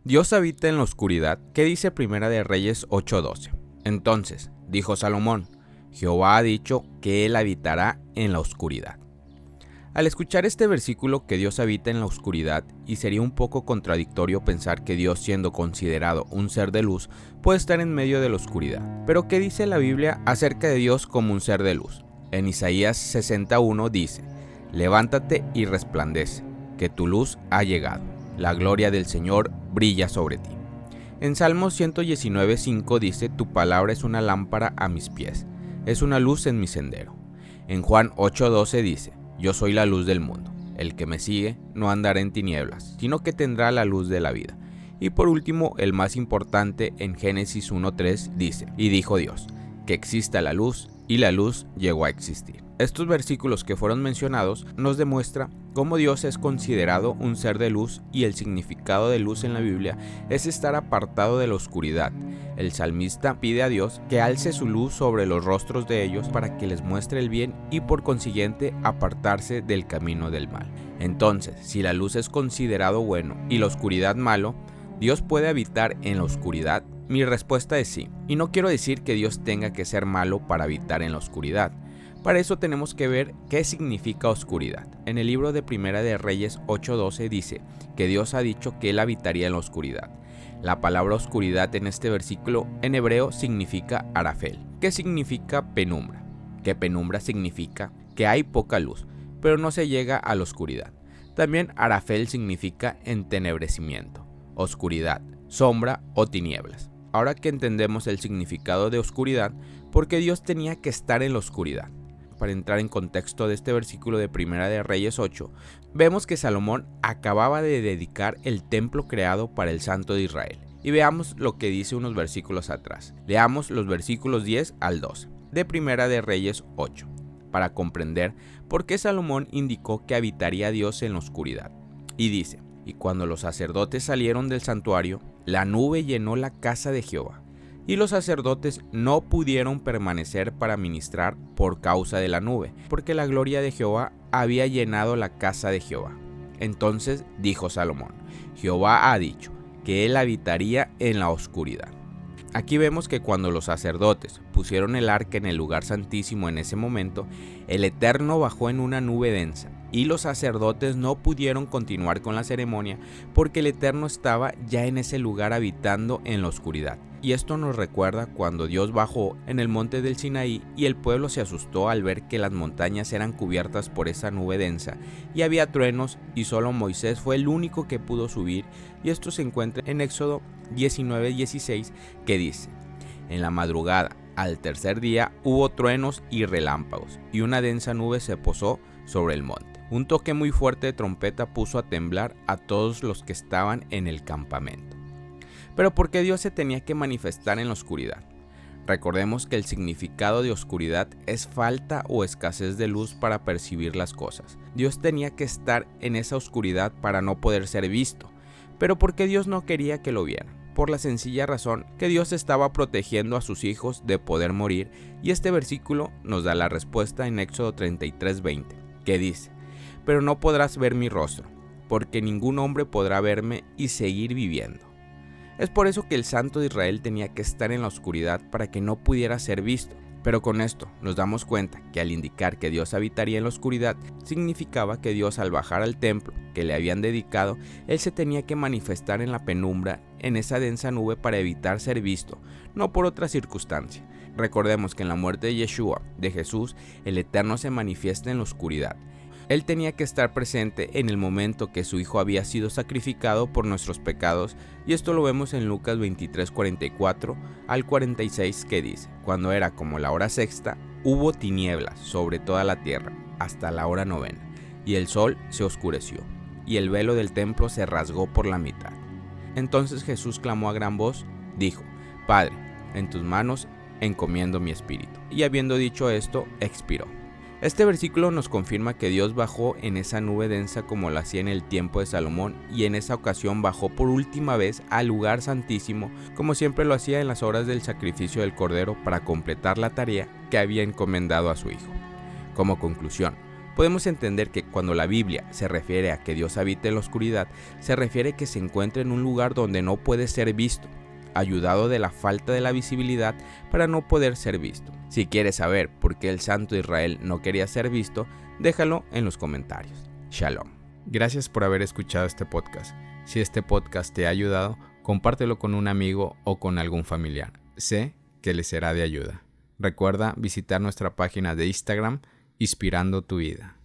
Dios habita en la oscuridad. ¿Qué dice Primera de Reyes 8:12? Entonces, dijo Salomón, Jehová ha dicho que él habitará en la oscuridad. Al escuchar este versículo que Dios habita en la oscuridad, y sería un poco contradictorio pensar que Dios, siendo considerado un ser de luz, puede estar en medio de la oscuridad. Pero ¿qué dice la Biblia acerca de Dios como un ser de luz? En Isaías 61 dice, levántate y resplandece, que tu luz ha llegado. La gloria del Señor brilla sobre ti. En Salmos 119:5 dice, tu palabra es una lámpara a mis pies, es una luz en mi sendero. En Juan 8:12 dice, yo soy la luz del mundo, el que me sigue no andará en tinieblas, sino que tendrá la luz de la vida. Y por último, el más importante, en Génesis 1:3 dice, y dijo Dios, que exista la luz, y la luz llegó a existir. Estos versículos que fueron mencionados nos demuestran cómo Dios es considerado un ser de luz, y el significado de luz en la Biblia es estar apartado de la oscuridad. El salmista pide a Dios que alce su luz sobre los rostros de ellos para que les muestre el bien y por consiguiente apartarse del camino del mal. Entonces, si la luz es considerado bueno y la oscuridad malo, ¿Dios puede habitar en la oscuridad? Mi respuesta es sí, y no quiero decir que Dios tenga que ser malo para habitar en la oscuridad. Para eso tenemos que ver qué significa oscuridad. En el libro de Primera de Reyes 8:12 dice que Dios ha dicho que él habitaría en la oscuridad. La palabra oscuridad en este versículo en hebreo significa arafel, que significa penumbra. Que penumbra significa que hay poca luz, pero no se llega a la oscuridad. También arafel significa entenebrecimiento, oscuridad, sombra o tinieblas. Ahora que entendemos el significado de oscuridad, ¿por qué Dios tenía que estar en la oscuridad? Para entrar en contexto de este versículo de Primera de Reyes 8, vemos que Salomón acababa de dedicar el templo creado para el Santo de Israel. Y veamos lo que dice unos versículos atrás. Leamos los versículos 10 al 12 de Primera de Reyes 8, para comprender por qué Salomón indicó que habitaría Dios en la oscuridad. Y dice, y cuando los sacerdotes salieron del santuario, la nube llenó la casa de Jehová. Y los sacerdotes no pudieron permanecer para ministrar por causa de la nube, porque la gloria de Jehová había llenado la casa de Jehová. Entonces dijo Salomón, Jehová ha dicho que él habitaría en la oscuridad. Aquí vemos que cuando los sacerdotes pusieron el arca en el lugar santísimo en ese momento, el Eterno bajó en una nube densa, y los sacerdotes no pudieron continuar con la ceremonia porque el Eterno estaba ya en ese lugar habitando en la oscuridad. Y esto nos recuerda cuando Dios bajó en el monte del Sinaí y el pueblo se asustó al ver que las montañas eran cubiertas por esa nube densa y había truenos, y solo Moisés fue el único que pudo subir. Y esto se encuentra en Éxodo 19:16, que dice, en la madrugada al tercer día hubo truenos y relámpagos, y una densa nube se posó sobre el monte. Un toque muy fuerte de trompeta puso a temblar a todos los que estaban en el campamento. Pero ¿por qué Dios se tenía que manifestar en la oscuridad? Recordemos que el significado de oscuridad es falta o escasez de luz para percibir las cosas. Dios tenía que estar en esa oscuridad para no poder ser visto. Pero ¿por qué Dios no quería que lo vieran? Por la sencilla razón que Dios estaba protegiendo a sus hijos de poder morir, y este versículo nos da la respuesta en Éxodo 33:20, que dice, pero no podrás ver mi rostro, porque ningún hombre podrá verme y seguir viviendo. Es por eso que el Santo de Israel tenía que estar en la oscuridad para que no pudiera ser visto. Pero con esto nos damos cuenta que al indicar que Dios habitaría en la oscuridad, significaba que Dios, al bajar al templo que le habían dedicado, él se tenía que manifestar en la penumbra, en esa densa nube, para evitar ser visto, no por otra circunstancia. Recordemos que en la muerte de Yeshua, de Jesús, el Eterno se manifiesta en la oscuridad. Él tenía que estar presente en el momento que su Hijo había sido sacrificado por nuestros pecados, y esto lo vemos en Lucas 23:44 al 46, que dice, cuando era como la hora sexta, hubo tinieblas sobre toda la tierra, hasta la hora novena, y el sol se oscureció, y el velo del templo se rasgó por la mitad. Entonces Jesús clamó a gran voz, dijo, Padre, en tus manos encomiendo mi espíritu. Y habiendo dicho esto, expiró. Este versículo nos confirma que Dios bajó en esa nube densa como lo hacía en el tiempo de Salomón, y en esa ocasión bajó por última vez al lugar santísimo, como siempre lo hacía en las horas del sacrificio del Cordero, para completar la tarea que había encomendado a su Hijo. Como conclusión, podemos entender que cuando la Biblia se refiere a que Dios habita en la oscuridad, se refiere que se encuentra en un lugar donde no puede ser visto, ayudado de la falta de la visibilidad para no poder ser visto. Si quieres saber por qué el santo Israel no quería ser visto, déjalo en los comentarios. Shalom. Gracias por haber escuchado este podcast. Si este podcast te ha ayudado, compártelo con un amigo o con algún familiar. Sé que les será de ayuda. Recuerda visitar nuestra página de Instagram, Inspirando tu Vida.